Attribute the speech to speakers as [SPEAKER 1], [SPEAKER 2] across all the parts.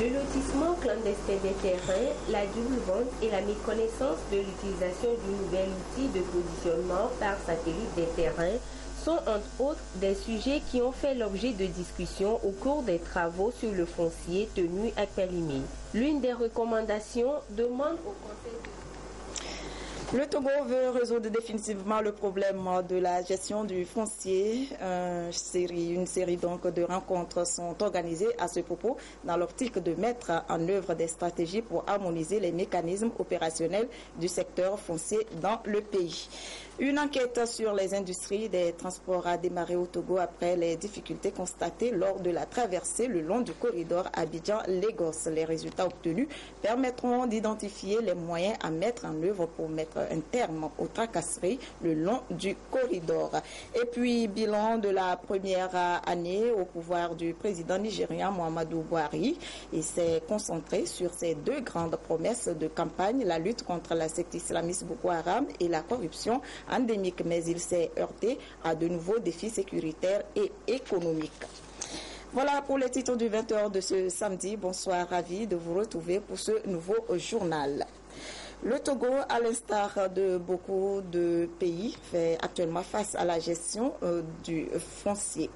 [SPEAKER 1] Le lotissement clandestin des terrains, la double vente et la méconnaissance de l'utilisation du nouvel outil de positionnement par satellite des terrains sont entre autres des sujets qui ont fait l'objet de discussions au cours des travaux sur le foncier tenus à Pélimé. L'une des recommandations demande au Conseil de...
[SPEAKER 2] Le Togo veut résoudre définitivement le problème de la gestion du foncier. Une série donc de rencontres sont organisées à ce propos dans l'optique de mettre en œuvre des stratégies pour harmoniser les mécanismes opérationnels du secteur foncier dans le pays. Une enquête sur les industries des transports a démarré au Togo après les difficultés constatées lors de la traversée le long du corridor Abidjan-Lagos. Les résultats obtenus permettront d'identifier les moyens à mettre en œuvre pour mettre un terme aux tracasseries le long du corridor. Et puis, bilan de la première année au pouvoir du président nigérien Muhammadu Buhari. Il s'est concentré sur ses deux grandes promesses de campagne, la lutte contre la secte islamiste Boko Haram et la corruption endémique, mais il s'est heurté à de nouveaux défis sécuritaires et économiques. Voilà pour les titres du 20h de ce samedi. Bonsoir, ravi de vous retrouver pour ce nouveau journal. Le Togo, à l'instar de beaucoup de pays, fait actuellement face à la gestion du foncier.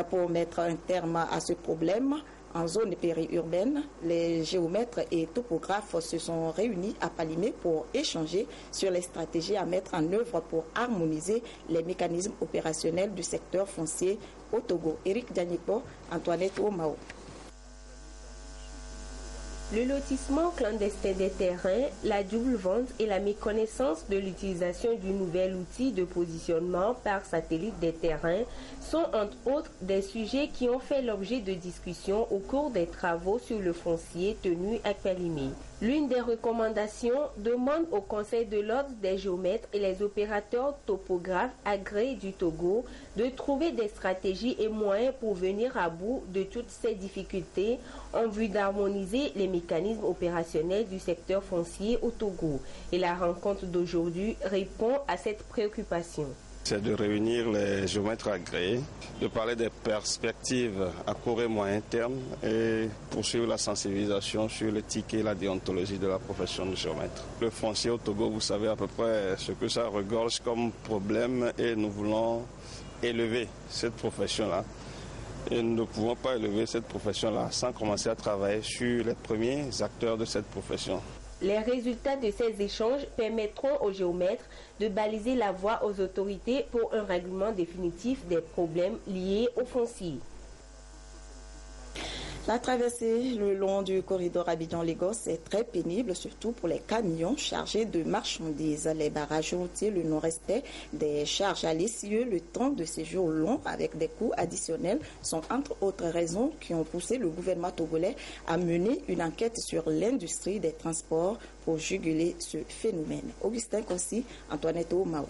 [SPEAKER 2] Pour mettre un terme à ce problème, en zone périurbaine, les géomètres et topographes se sont réunis à Pélimé pour échanger sur les stratégies à mettre en œuvre pour harmoniser les mécanismes opérationnels du secteur foncier au Togo. Eric Danipo, Antoinette Omao.
[SPEAKER 1] Le lotissement clandestin des terrains, la double vente et la méconnaissance de l'utilisation du nouvel outil de positionnement par satellite des terrains sont entre autres des sujets qui ont fait l'objet de discussions au cours des travaux sur le foncier tenus à Pélimé. L'une des recommandations demande au Conseil de l'ordre des géomètres et les opérateurs topographes agréés du Togo de trouver des stratégies et moyens pour venir à bout de toutes ces difficultés en vue d'harmoniser les mécanismes opérationnels du secteur foncier au Togo. Et la rencontre d'aujourd'hui répond à cette préoccupation.
[SPEAKER 3] C'est de réunir les géomètres agréés, de parler des perspectives à court et moyen terme et poursuivre la sensibilisation sur l'éthique et la déontologie de la profession de géomètre. Le foncier au Togo, vous savez à peu près ce que ça regorge comme problème et nous voulons élever cette profession-là. Et nous ne pouvons pas élever cette profession-là sans commencer à travailler sur les premiers acteurs de cette profession.
[SPEAKER 1] Les résultats de ces échanges permettront aux géomètres de baliser la voie aux autorités pour un règlement définitif des problèmes liés au foncier.
[SPEAKER 2] La traversée le long du corridor Abidjan-Lagos est très pénible, surtout pour les camions chargés de marchandises. Les barrages routiers, le non-respect des charges à l'essieu, le temps de séjour long avec des coûts additionnels sont entre autres raisons qui ont poussé le gouvernement togolais à mener une enquête sur l'industrie des transports pour juguler ce phénomène. Augustin Kossi, Antoinette Omao.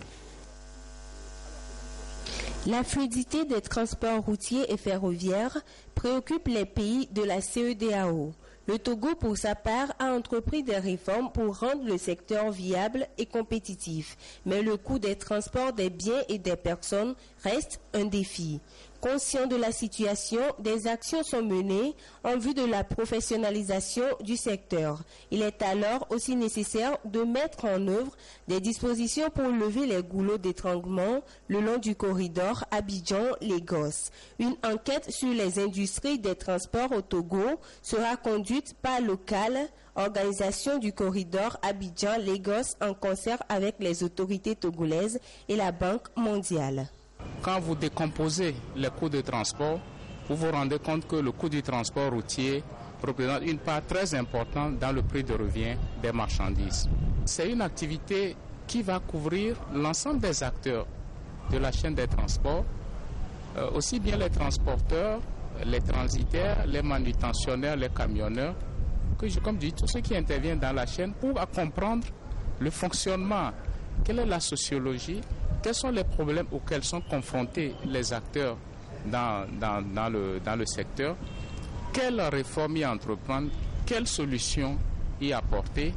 [SPEAKER 1] La fluidité des transports routiers et ferroviaires préoccupe les pays de la CEDEAO. Le Togo, pour sa part, a entrepris des réformes pour rendre le secteur viable et compétitif. Mais le coût des transports des biens et des personnes reste un défi. Conscient de la situation, des actions sont menées en vue de la professionnalisation du secteur. Il est alors aussi nécessaire de mettre en œuvre des dispositions pour lever les goulots d'étranglement le long du corridor Abidjan-Lagos. Une enquête sur les industries des transports au Togo sera conduite par Local, organisation du corridor Abidjan-Lagos en concert avec les autorités togolaises et la Banque mondiale.
[SPEAKER 4] Quand vous décomposez les coûts de transport, vous vous rendez compte que le coût du transport routier représente une part très importante dans le prix de revient des marchandises. C'est une activité qui va couvrir l'ensemble des acteurs de la chaîne des transports, aussi bien les transporteurs, les transitaires, les manutentionnaires, les camionneurs, que comme dit, tous ceux qui interviennent dans la chaîne pour comprendre le fonctionnement, quelle est la sociologie, quels sont les problèmes auxquels sont confrontés les acteurs dans le secteur, quelles réformes y entreprendre, quelles solutions y apporter.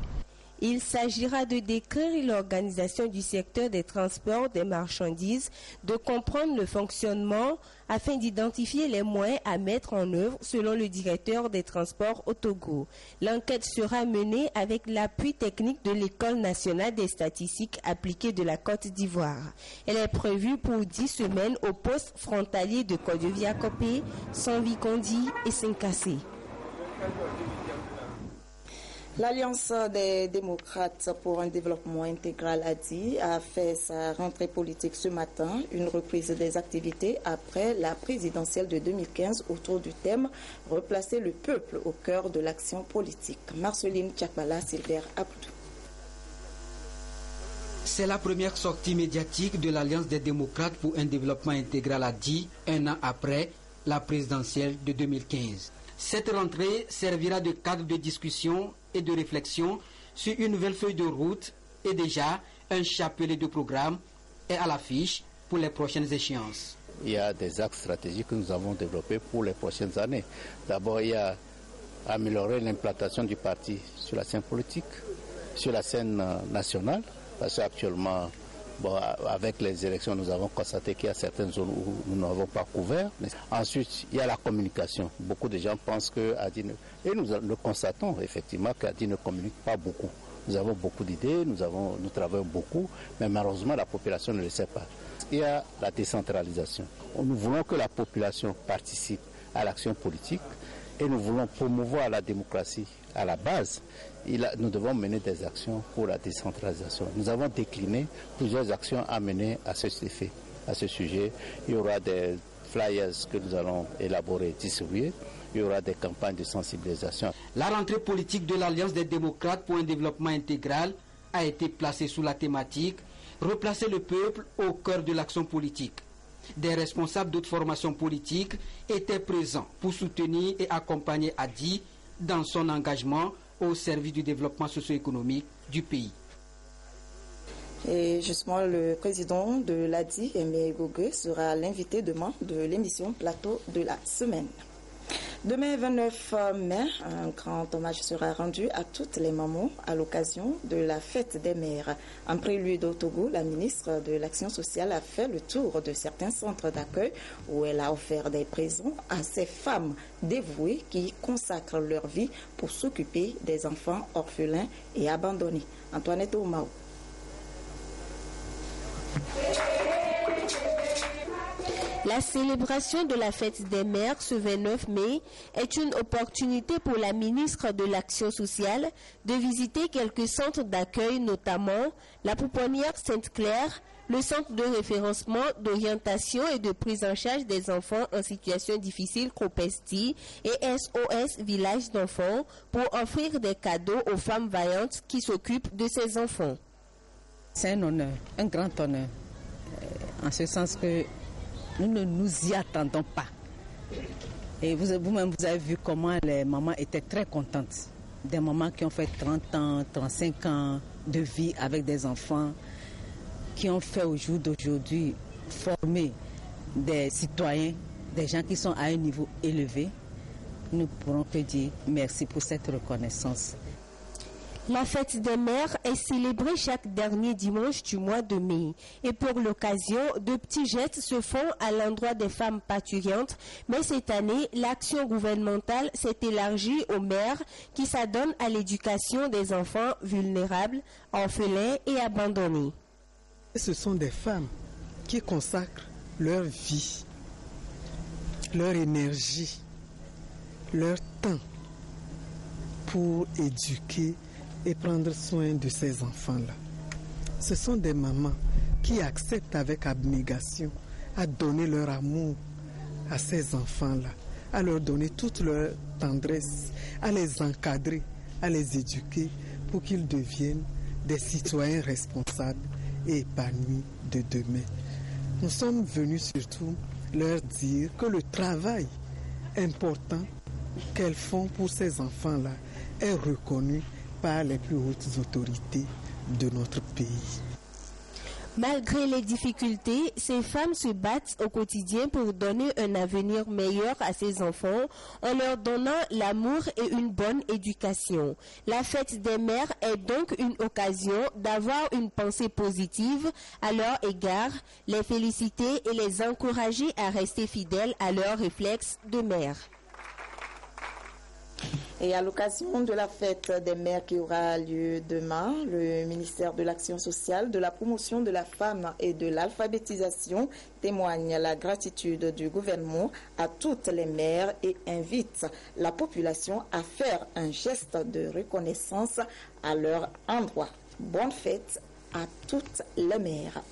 [SPEAKER 1] Il s'agira de décrire l'organisation du secteur des transports des marchandises, de comprendre le fonctionnement afin d'identifier les moyens à mettre en œuvre selon le directeur des transports au Togo. L'enquête sera menée avec l'appui technique de l'École nationale des statistiques appliquées de la Côte d'Ivoire. Elle est prévue pour 10 semaines au poste frontalier de Kodioviakopé, Sanvikondi et Sinkassé.
[SPEAKER 2] L'Alliance des démocrates pour un développement intégral ADI a fait sa rentrée politique ce matin, une reprise des activités après la présidentielle de 2015 autour du thème « Replacer le peuple au cœur de l'action politique ». Marceline Tchakbala, Silver Abdou.
[SPEAKER 5] C'est la première sortie médiatique de l'Alliance des démocrates pour un développement intégral ADI, un an après la présidentielle de 2015. Cette rentrée servira de cadre de discussion et de réflexion sur une nouvelle feuille de route et déjà un chapelet de programme est à l'affiche pour les prochaines échéances.
[SPEAKER 6] Il y a des axes stratégiques que nous avons développés pour les prochaines années. D'abord, il y a améliorer l'implantation du parti sur la scène politique, sur la scène nationale, parce qu'actuellement, avec les élections, nous avons constaté qu'il y a certaines zones où nous n'avons pas couvert. Ensuite, il y a la communication. Beaucoup de gens pensent que ADI et nous le constatons effectivement qu'ADI ne communique pas beaucoup. Nous avons beaucoup d'idées, nous travaillons beaucoup, mais malheureusement la population ne le sait pas. Il y a la décentralisation. Nous voulons que la population participe à l'action politique et nous voulons promouvoir la démocratie à la base. Nous devons mener des actions pour la décentralisation. Nous avons décliné plusieurs actions à mener à ce effet, à ce sujet. Il y aura des flyers que nous allons élaborer, distribuer. Il y aura des campagnes de sensibilisation.
[SPEAKER 5] La rentrée politique de l'Alliance des démocrates pour un développement intégral a été placée sous la thématique « Replacer le peuple au cœur de l'action politique ». Des responsables d'autres formations politiques étaient présents pour soutenir et accompagner ADI dans son engagement au service du développement socio-économique du pays.
[SPEAKER 2] Et justement, le président de l'ADI, Aimé Gogue, sera l'invité demain de l'émission Plateau de la semaine. Demain, 29 mai, un grand hommage sera rendu à toutes les mamans à l'occasion de la fête des mères. En prélude au Togo, la ministre de l'Action sociale a fait le tour de certains centres d'accueil où elle a offert des présents à ces femmes dévouées qui consacrent leur vie pour s'occuper des enfants orphelins et abandonnés. Antoinette Omao.
[SPEAKER 1] La célébration de la fête des mères ce 29 mai est une opportunité pour la ministre de l'Action sociale de visiter quelques centres d'accueil, notamment la pouponnière Sainte-Claire, le centre de référencement, d'orientation et de prise en charge des enfants en situation difficile Cropesti et SOS Village d'enfants pour offrir des cadeaux aux femmes vaillantes qui s'occupent de ces enfants.
[SPEAKER 7] C'est un honneur, un grand honneur, en ce sens que nous ne nous y attendons pas. Et vous-même, vous avez vu comment les mamans étaient très contentes. Des mamans qui ont fait 30 ans, 35 ans de vie avec des enfants, qui ont fait au jour d'aujourd'hui former des citoyens, des gens qui sont à un niveau élevé. Nous ne pourrons que dire merci pour cette reconnaissance.
[SPEAKER 1] La fête des mères est célébrée chaque dernier dimanche du mois de mai. Et pour l'occasion, de petits gestes se font à l'endroit des femmes parturientes. Mais cette année, l'action gouvernementale s'est élargie aux mères qui s'adonnent à l'éducation des enfants vulnérables, orphelins et abandonnés.
[SPEAKER 8] Ce sont des femmes qui consacrent leur vie, leur énergie, leur temps pour éduquer et prendre soin de ces enfants-là. Ce sont des mamans qui acceptent avec abnégation à donner leur amour à ces enfants-là, à leur donner toute leur tendresse, à les encadrer, à les éduquer pour qu'ils deviennent des citoyens responsables et épanouis de demain. Nous sommes venus surtout leur dire que le travail important qu'elles font pour ces enfants-là est reconnu par les plus hautes autorités de notre pays.
[SPEAKER 1] Malgré les difficultés, ces femmes se battent au quotidien pour donner un avenir meilleur à ses enfants en leur donnant l'amour et une bonne éducation. La fête des mères est donc une occasion d'avoir une pensée positive à leur égard, les féliciter et les encourager à rester fidèles à leurs réflexes de mère.
[SPEAKER 2] Et à l'occasion de la fête des mères qui aura lieu demain, le ministère de l'Action sociale, de la promotion de la femme et de l'alphabétisation témoigne la gratitude du gouvernement à toutes les mères et invite la population à faire un geste de reconnaissance à leur endroit. Bonne fête à toutes les mères.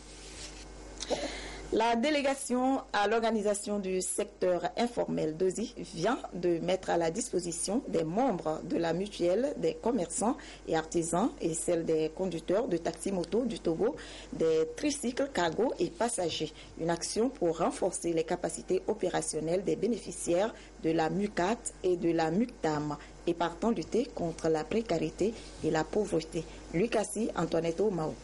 [SPEAKER 2] La délégation à l'organisation du secteur informel d'OSI vient de mettre à la disposition des membres de la mutuelle des commerçants et artisans et celle des conducteurs de taxi-moto du Togo des tricycles cargo et passagers. Une action pour renforcer les capacités opérationnelles des bénéficiaires de la MUCAT et de la MUCTAM et partant lutter contre la précarité et la pauvreté. Lucassi Antoinetto Mao.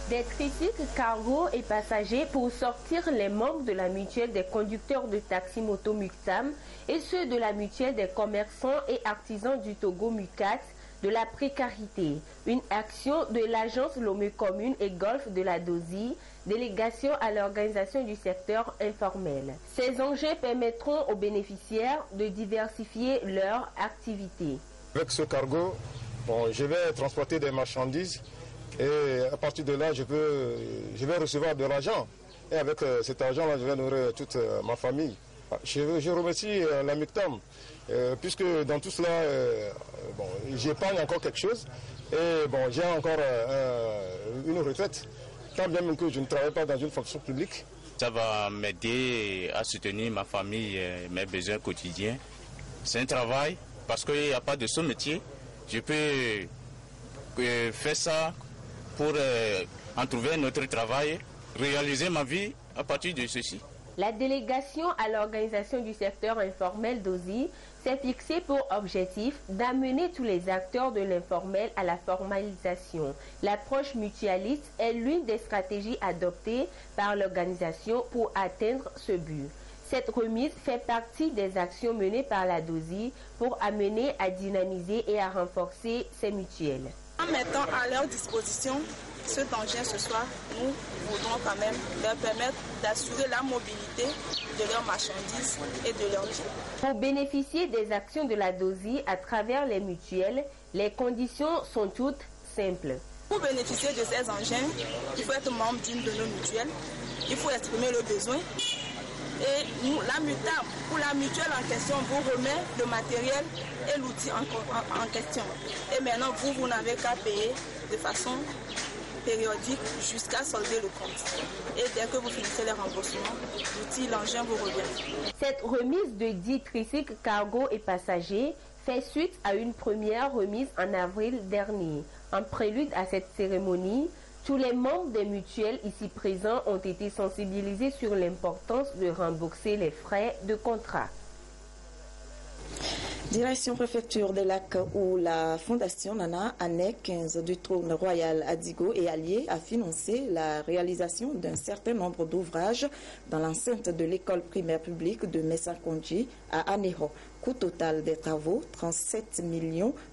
[SPEAKER 1] Des tricycles cargo et passagers pour sortir les membres de la mutuelle des conducteurs de taxi-moto MUCTAM et ceux de la mutuelle des commerçants et artisans du Togo MUCAT de la précarité. Une action de l'agence Lomé Commune et Golfe de la DOSI, délégation à l'organisation du secteur informel. Ces enjeux permettront aux bénéficiaires de diversifier leur activité.
[SPEAKER 9] Avec ce cargo, je vais transporter des marchandises. Et à partir de là, je vais recevoir de l'argent. Et avec cet argent-là, je vais nourrir toute ma famille. Je remercie la MUCTAM, puisque dans tout cela, j'épargne encore quelque chose. Et j'ai encore une retraite, tant bien même que je ne travaille pas dans une fonction publique.
[SPEAKER 10] Ça va m'aider à soutenir ma famille et mes besoins quotidiens. C'est un travail, parce qu'il n'y a pas de sous-métier. Je peux faire ça pour en trouver un autre travail, réaliser ma vie à partir de ceci.
[SPEAKER 1] La délégation à l'organisation du secteur informel d'OSI s'est fixée pour objectif d'amener tous les acteurs de l'informel à la formalisation. L'approche mutualiste est l'une des stratégies adoptées par l'organisation pour atteindre ce but. Cette remise fait partie des actions menées par la DOSI pour amener à dynamiser et à renforcer ces mutuelles.
[SPEAKER 11] En mettant à leur disposition cet engin ce soir, nous voudrons quand même leur permettre d'assurer la mobilité de leurs marchandises et de leurs biens.
[SPEAKER 1] Pour bénéficier des actions de la DOSI à travers les mutuelles, les conditions sont toutes simples.
[SPEAKER 11] Pour bénéficier de ces engins, il faut être membre d'une de nos mutuelles, il faut exprimer le besoin. Et nous, la MUCTAM, pour la mutuelle en question, vous remet le matériel et l'outil en question. Et maintenant, vous n'avez qu'à payer de façon périodique jusqu'à solder le compte. Et dès que vous finissez les remboursements, l'outil, l'engin vous revient.
[SPEAKER 1] Cette remise de 10 tricycles cargo et passagers fait suite à une première remise en avril dernier. En prélude à cette cérémonie, tous les membres des mutuelles ici présents ont été sensibilisés sur l'importance de rembourser les frais de contrat.
[SPEAKER 2] Direction préfecture des Lacs où la fondation Nana Année 15 du trône royal Adigo et alliés a financé la réalisation d'un certain nombre d'ouvrages dans l'enceinte de l'école primaire publique de Messakonji à Aného. Coût total des travaux, 37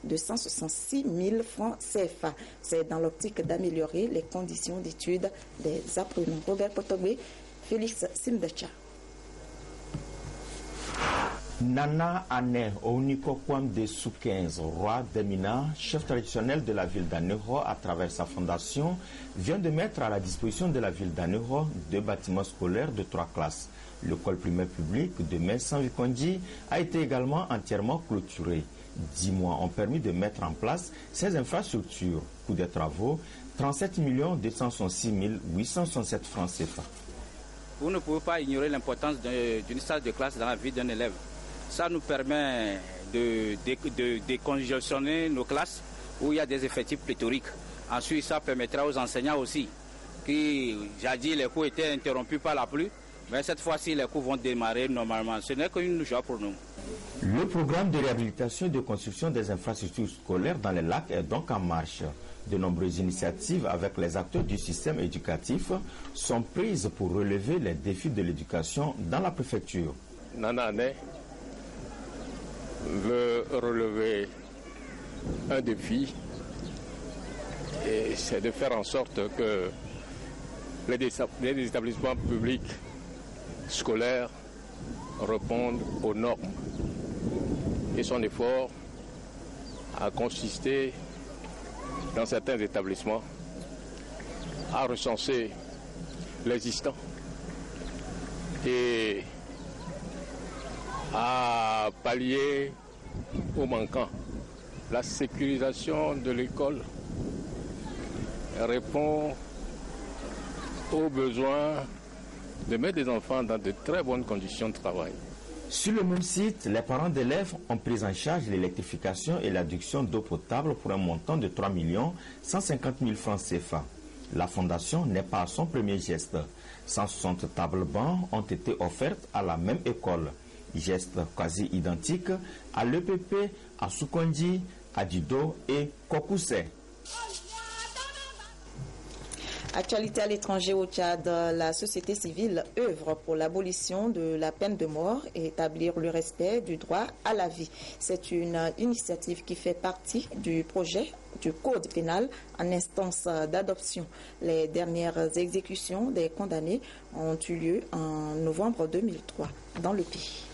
[SPEAKER 2] 266 000 francs CFA. C'est dans l'optique d'améliorer les conditions d'études des apprenants. Robert Potogwe, Félix Simdecha.
[SPEAKER 12] Nana Année Onikokwam de Soukens, roi d'Emina, chef traditionnel de la ville d'Aného à travers sa fondation, vient de mettre à la disposition de la ville d'Aného 2 bâtiments scolaires de 3 classes. L'école primaire publique de Messan-Vikondi a été également entièrement clôturée. 10 mois ont permis de mettre en place ces infrastructures. Coût des travaux, 37 266 867 francs CFA.
[SPEAKER 13] Vous ne pouvez pas ignorer l'importance d'une salle de classe dans la vie d'un élève. Ça nous permet de décongestionner nos classes où il y a des effectifs pléthoriques. Ensuite, ça permettra aux enseignants aussi, qui, jadis, les cours étaient interrompus par la pluie, mais cette fois-ci, les cours vont démarrer normalement. Ce n'est qu'une joie pour nous.
[SPEAKER 12] Le programme de réhabilitation et de construction des infrastructures scolaires dans les lacs est donc en marche. De nombreuses initiatives avec les acteurs du système éducatif sont prises pour relever les défis de l'éducation dans la préfecture.
[SPEAKER 14] Nana Ané veut relever un défi, et c'est de faire en sorte que les établissements publics scolaires répondent aux normes. Et son effort a consisté, dans certains établissements, à recenser l'existant et à pallier aux manquants. La sécurisation de l'école répond aux besoins de mettre des enfants dans de très bonnes conditions de travail.
[SPEAKER 12] Sur le même site, les parents d'élèves ont pris en charge l'électrification et l'adduction d'eau potable pour un montant de 3 150 000 francs CFA. La fondation n'est pas à son premier geste. 160 tables bancs ont été offertes à la même école. Geste quasi identique à l'EPP, à Soukondi, à Dido et Kokousé.
[SPEAKER 2] Actualité à l'étranger au Tchad, la société civile œuvre pour l'abolition de la peine de mort et établir le respect du droit à la vie. C'est une initiative qui fait partie du projet du Code pénal en instance d'adoption. Les dernières exécutions des condamnés ont eu lieu en novembre 2003 dans le pays.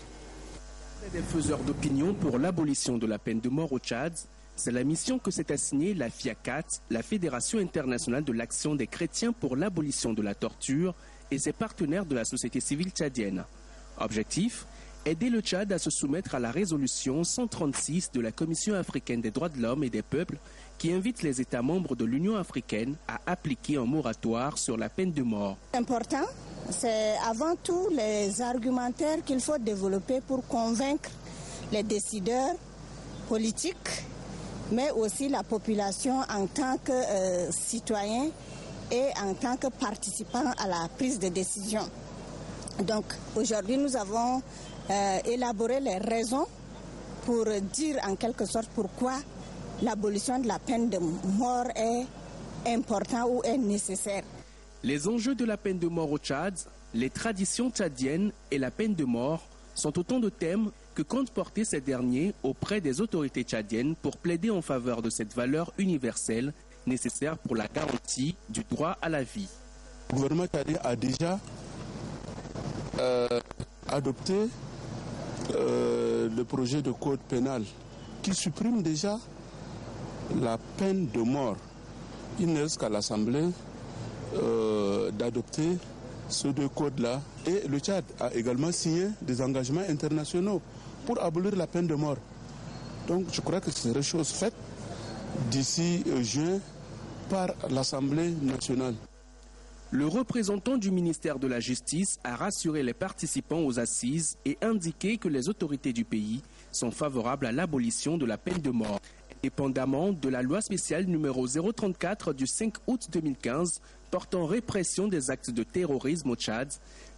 [SPEAKER 15] Des faiseurs d'opinion pour l'abolition de la peine de mort au Tchad, c'est la mission que s'est assignée la FIACAT, la Fédération internationale de l'action des chrétiens pour l'abolition de la torture, et ses partenaires de la société civile tchadienne. Objectif, aider le Tchad à se soumettre à la résolution 136 de la Commission africaine des droits de l'homme et des peuples qui invite les États membres de l'Union africaine à appliquer un moratoire sur la peine de mort.
[SPEAKER 16] Important, c'est avant tout les argumentaires qu'il faut développer pour convaincre les décideurs politiques, mais aussi la population en tant que citoyen et en tant que participant à la prise de décision. Donc aujourd'hui, nous avons élaboré les raisons pour dire en quelque sorte pourquoi l'abolition de la peine de mort est important ou est nécessaire.
[SPEAKER 15] Les enjeux de la peine de mort au Tchad, les traditions tchadiennes et la peine de mort sont autant de thèmes que comptent porter ces derniers auprès des autorités tchadiennes pour plaider en faveur de cette valeur universelle nécessaire pour la garantie du droit à la vie.
[SPEAKER 17] Le gouvernement tchadien a déjà adopté le projet de code pénal qui supprime déjà la peine de mort. Il ne reste qu'à l'Assemblée d'adopter ces deux codes-là. Et le Tchad a également signé des engagements internationaux pour abolir la peine de mort. Donc je crois que ce serait chose faite d'ici juin par l'Assemblée nationale.
[SPEAKER 15] Le représentant du ministère de la Justice a rassuré les participants aux assises et indiqué que les autorités du pays sont favorables à l'abolition de la peine de mort. Dépendamment de la loi spéciale numéro 034 du 5 août 2015 portant répression des actes de terrorisme au Tchad,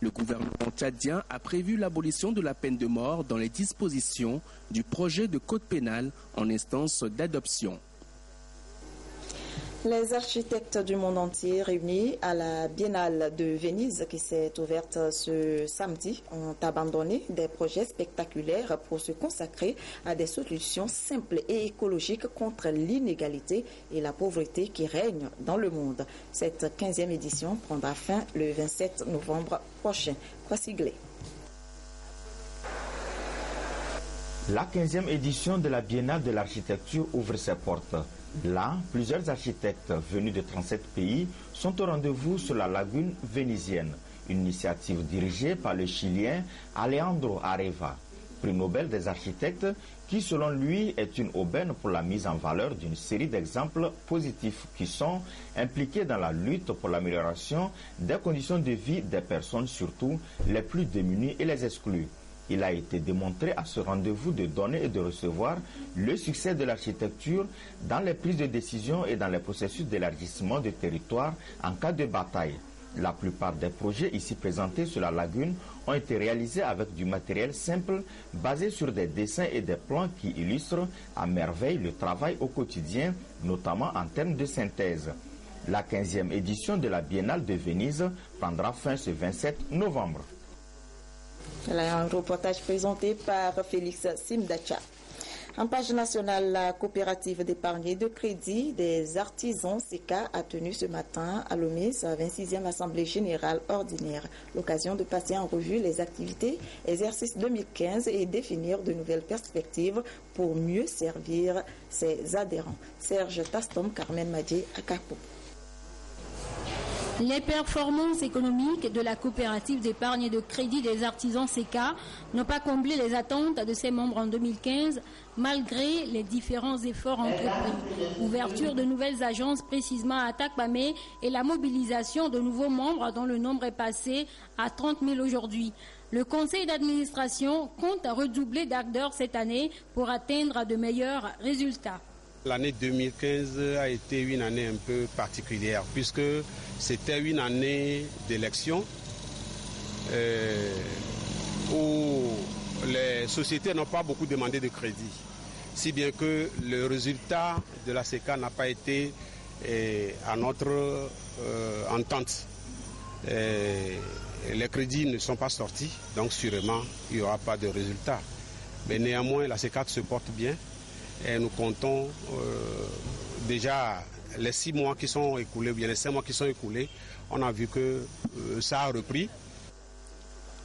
[SPEAKER 15] le gouvernement tchadien a prévu l'abolition de la peine de mort dans les dispositions du projet de code pénal en instance d'adoption.
[SPEAKER 2] Les architectes du monde entier réunis à la Biennale de Venise qui s'est ouverte ce samedi ont abandonné des projets spectaculaires pour se consacrer à des solutions simples et écologiques contre l'inégalité et la pauvreté qui règnent dans le monde. Cette 15e édition prendra fin le 27 novembre prochain. Croix-Siglé.
[SPEAKER 12] La 15e édition de la Biennale de l'architecture ouvre ses portes. Là, plusieurs architectes venus de 37 pays sont au rendez-vous sur la lagune vénitienne. Une initiative dirigée par le Chilien Alejandro Areva, prix Nobel des architectes, qui selon lui est une aubaine pour la mise en valeur d'une série d'exemples positifs qui sont impliqués dans la lutte pour l'amélioration des conditions de vie des personnes, surtout les plus démunies et les exclues. Il a été démontré à ce rendez-vous de donner et de recevoir le succès de l'architecture dans les prises de décision et dans les processus d'élargissement de territoire en cas de bataille. La plupart des projets ici présentés sur la lagune ont été réalisés avec du matériel simple basé sur des dessins et des plans qui illustrent à merveille le travail au quotidien, notamment en termes de synthèse. La 15e édition de la Biennale de Venise prendra fin ce 27 novembre.
[SPEAKER 2] Un reportage présenté par Félix Simdacha. En page nationale, la coopérative d'épargne et de crédit des artisans CECA a tenu ce matin à Lomé sa 26e Assemblée générale ordinaire. L'occasion de passer en revue les activités exercice 2015 et définir de nouvelles perspectives pour mieux servir ses adhérents. Serge Tastom, Carmen Madier, Akapo.
[SPEAKER 18] Les performances économiques de la coopérative d'épargne et de crédit des artisans CECA n'ont pas comblé les attentes de ses membres en 2015, malgré les différents efforts entrepris. Ouverture de nouvelles agences précisément à Takpamé et la mobilisation de nouveaux membres dont le nombre est passé à 30 000 aujourd'hui. Le conseil d'administration compte redoubler d'ardeur cette année pour atteindre de meilleurs résultats.
[SPEAKER 19] L'année 2015 a été une année un peu particulière puisque c'était une année d'élection où les sociétés n'ont pas beaucoup demandé de crédit, si bien que le résultat de la CECA n'a pas été à notre entente. Les crédits ne sont pas sortis, donc sûrement il n'y aura pas de résultat. Mais néanmoins, la CECA se porte bien. Et nous comptons déjà les 6 mois qui sont écoulés, ou bien les 5 mois qui sont écoulés, on a vu que ça a repris.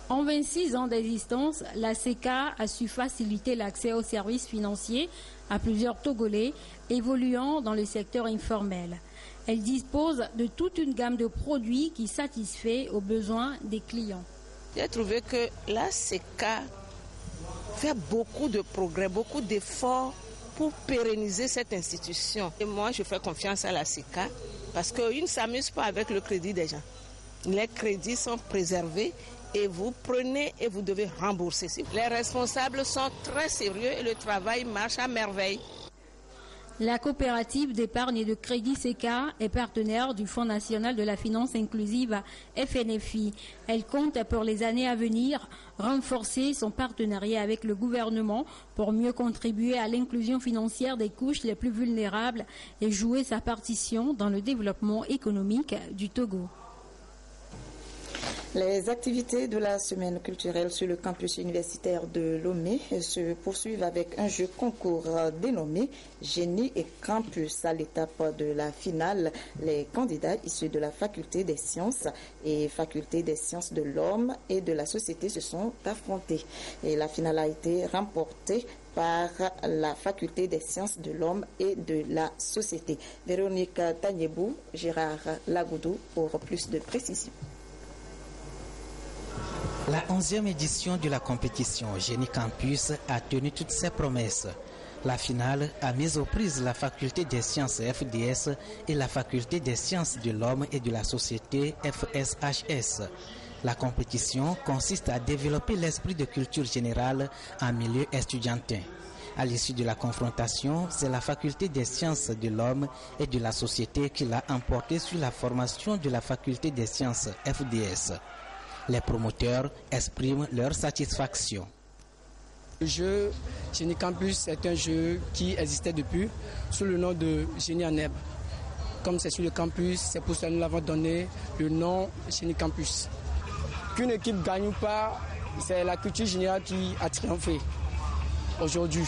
[SPEAKER 18] En 26 ans d'existence, la CECA a su faciliter l'accès aux services financiers à plusieurs Togolais évoluant dans le secteur informel. Elle dispose de toute une gamme de produits qui satisfait aux besoins des clients.
[SPEAKER 20] J'ai trouvé que la CECA fait beaucoup de progrès, beaucoup d'efforts pour pérenniser cette institution. Et moi, je fais confiance à la CECA parce qu'ils ne s'amusent pas avec le crédit des gens. Les crédits sont préservés et vous prenez et vous devez rembourser. Les responsables sont très sérieux et le travail marche à merveille.
[SPEAKER 18] La coopérative d'épargne et de crédit CECA est partenaire du Fonds national de la finance inclusive FNFI. Elle compte pour les années à venir renforcer son partenariat avec le gouvernement pour mieux contribuer à l'inclusion financière des couches les plus vulnérables et jouer sa partition dans le développement économique du Togo.
[SPEAKER 2] Les activités de la semaine culturelle sur le campus universitaire de Lomé se poursuivent avec un jeu concours dénommé Génie et Campus. À l'étape de la finale, les candidats issus de la faculté des sciences et faculté des sciences de l'homme et de la société se sont affrontés. Et la finale a été remportée par la faculté des sciences de l'homme et de la société. Véronique Tanyebou, Gérard Lagoudou pour plus de précisions.
[SPEAKER 21] La 11e édition de la compétition Génie Campus a tenu toutes ses promesses. La finale a mis aux prises la faculté des sciences FDS et la faculté des sciences de l'homme et de la société FSHS. La compétition consiste à développer l'esprit de culture générale en milieu estudiantin. À l'issue de la confrontation, c'est la faculté des sciences de l'homme et de la société qui l'a emporté sur la formation de la faculté des sciences FDS. Les promoteurs expriment leur satisfaction.
[SPEAKER 22] Le jeu Génie Campus est un jeu qui existait depuis sous le nom de Génie en herbe. Comme c'est sur le campus, c'est pour ça que nous l'avons donné le nom Génie Campus. Qu'une équipe gagne ou pas, c'est la culture générale qui a triomphé aujourd'hui.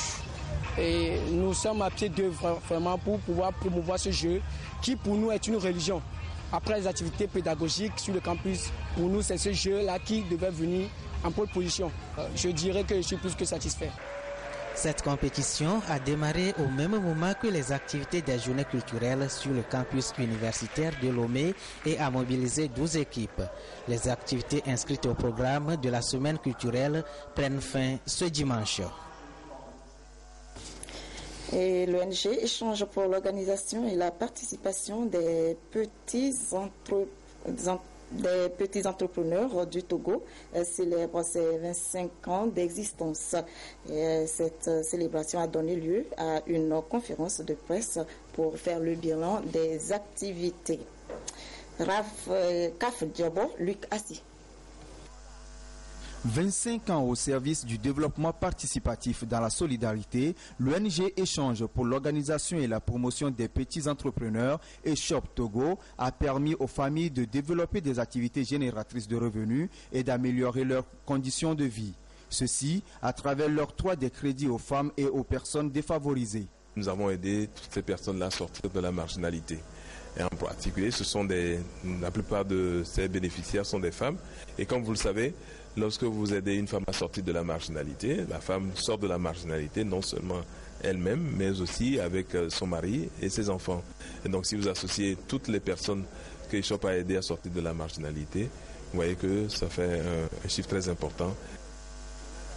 [SPEAKER 22] Et nous sommes à pied d'œuvre vraiment pour pouvoir promouvoir ce jeu qui pour nous est une religion. Après les activités pédagogiques sur le campus, pour nous, c'est ce jeu-là qui devait venir en pole position. Je dirais que je suis plus que satisfait.
[SPEAKER 21] Cette compétition a démarré au même moment que les activités des journées culturelles sur le campus universitaire de Lomé et a mobilisé 12 équipes. Les activités inscrites au programme de la semaine culturelle prennent fin ce dimanche.
[SPEAKER 2] Et l'ONG échange pour l'organisation et la participation des petits entrepreneurs du Togo célèbre ses 25 ans d'existence. Cette célébration a donné lieu à une conférence de presse pour faire le bilan des activités. CAF Diobo, Luc Assi.
[SPEAKER 3] 25 ans au service du développement participatif dans la solidarité, l'ONG Échange pour l'organisation et la promotion des petits entrepreneurs et Shop Togo a permis aux familles de développer des activités génératrices de revenus et d'améliorer leurs conditions de vie. Ceci à travers l'octroi des crédits aux femmes et aux personnes défavorisées.
[SPEAKER 4] Nous avons aidé toutes ces personnes-là à sortir de la marginalité. Et en particulier, la plupart de ces bénéficiaires sont des femmes. Et comme vous le savez, lorsque vous aidez une femme à sortir de la marginalité, la femme sort de la marginalité non seulement elle-même, mais aussi avec son mari et ses enfants. Et donc si vous associez toutes les personnes que ESHOP a aidé à sortir de la marginalité, vous voyez que ça fait un chiffre très important.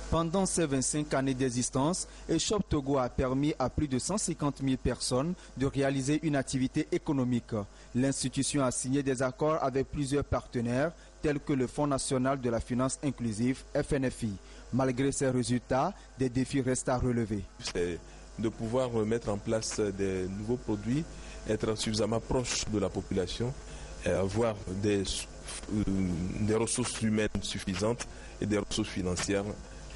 [SPEAKER 3] Pendant ces 25 années d'existence, ESHOP Togo a permis à plus de 150 000 personnes de réaliser une activité économique. L'institution a signé des accords avec plusieurs partenaires, tels que le Fonds national de la finance inclusive, FNFI. Malgré ces résultats, des défis restent à relever.
[SPEAKER 4] C'est de pouvoir mettre en place des nouveaux produits, être suffisamment proche de la population, et avoir des ressources humaines suffisantes et des ressources financières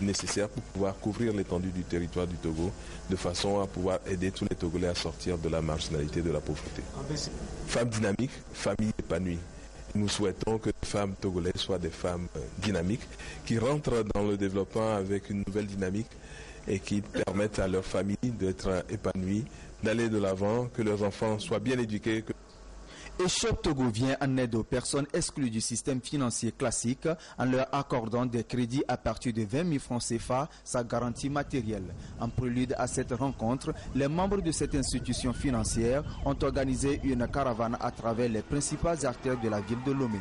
[SPEAKER 4] nécessaires pour pouvoir couvrir l'étendue du territoire du Togo, de façon à pouvoir aider tous les Togolais à sortir de la marginalité, de la pauvreté. Femmes dynamiques, familles épanouies. Nous souhaitons que les femmes togolaises soient des femmes dynamiques, qui rentrent dans le développement avec une nouvelle dynamique et qui permettent à leurs familles d'être épanouies, d'aller de l'avant, que leurs enfants soient bien éduqués.
[SPEAKER 3] ESHOP Togo vient en aide aux personnes exclues du système financier classique en leur accordant des crédits à partir de 20 000 francs CFA, sa garantie matérielle. En prélude à cette rencontre, les membres de cette institution financière ont organisé une caravane à travers les principales artères de la ville de Lomé.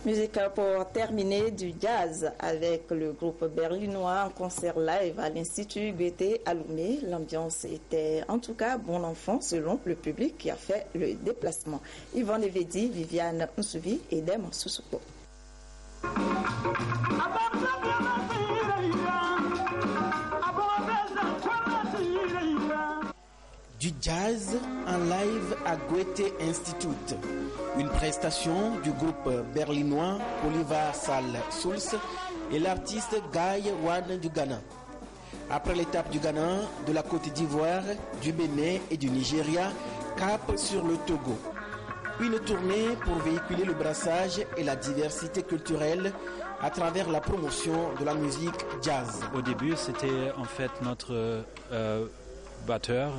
[SPEAKER 2] Musique pour terminer, du jazz avec le groupe berlinois en concert live à l'Institut Goethe à Lomé. L'ambiance était en tout cas bon enfant selon le public qui a fait le déplacement. Yvonne Evedi, Viviane Nsouvi et Dem Soussouko.
[SPEAKER 23] Du jazz en live à Goethe Institute. Une prestation du groupe berlinois Universal Souls et l'artiste Guy Wan du Ghana. Après l'étape du Ghana, de la Côte d'Ivoire, du Bénin et du Nigeria, cap sur le Togo. Une tournée pour véhiculer le brassage et la diversité culturelle à travers la promotion de la musique jazz.
[SPEAKER 24] Au début, c'était en fait notre batteur,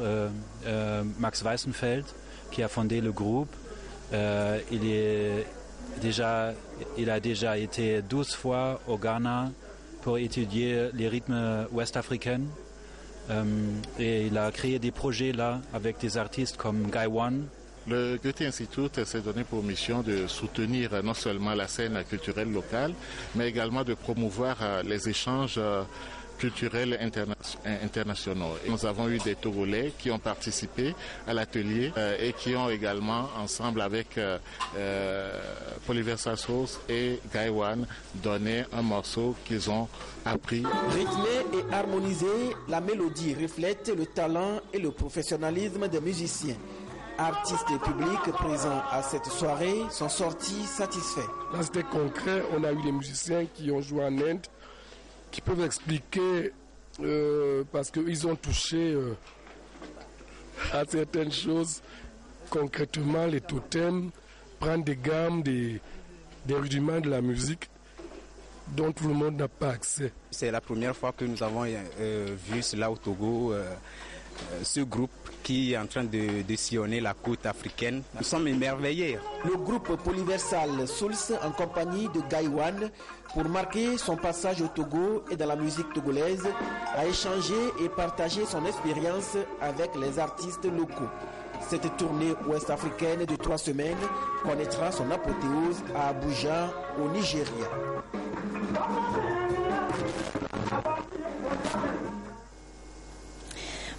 [SPEAKER 24] Max Weissenfeld, qui a fondé le groupe. Il a déjà été 12 fois au Ghana pour étudier les rythmes ouest-africains. Et il a créé des projets là avec des artistes comme Guy Wan.
[SPEAKER 25] Le Goethe Institute s'est donné pour mission de soutenir non seulement la scène culturelle locale, mais également de promouvoir les échanges culturels internationaux. Et nous avons eu des Togolais qui ont participé à l'atelier et qui ont également, ensemble avec Universal Souls et Guy Wan, donné un morceau qu'ils ont appris.
[SPEAKER 23] Rythmé et harmonisé, la mélodie reflète le talent et le professionnalisme des musiciens. Artistes et publics présents à cette soirée sont sortis satisfaits.
[SPEAKER 26] Là, c'était concret. On a eu des musiciens qui ont joué en Inde, qui peuvent expliquer parce qu'ils ont touché à certaines choses. Concrètement, les totems prennent des gammes, des rudiments de la musique dont tout le monde n'a pas accès.
[SPEAKER 27] C'est la première fois que nous avons vu cela au Togo, ce groupe qui est en train de sillonner la côte africaine. Nous sommes émerveillés.
[SPEAKER 23] Le groupe Universal Souls, en compagnie de Guy Wan, pour marquer son passage au Togo et dans la musique togolaise, a échangé et partagé son expérience avec les artistes locaux. Cette tournée ouest-africaine de 3 semaines connaîtra son apothéose à Abuja, au Nigeria.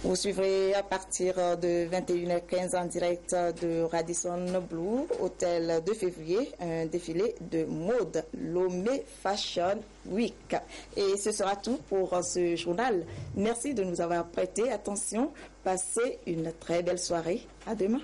[SPEAKER 2] Vous suivrez à partir de 21h15 en direct de Radisson Blu, hôtel de février, un défilé de mode, Lomé Fashion Week. Et ce sera tout pour ce journal. Merci de nous avoir prêté attention. Passez une très belle soirée. À demain.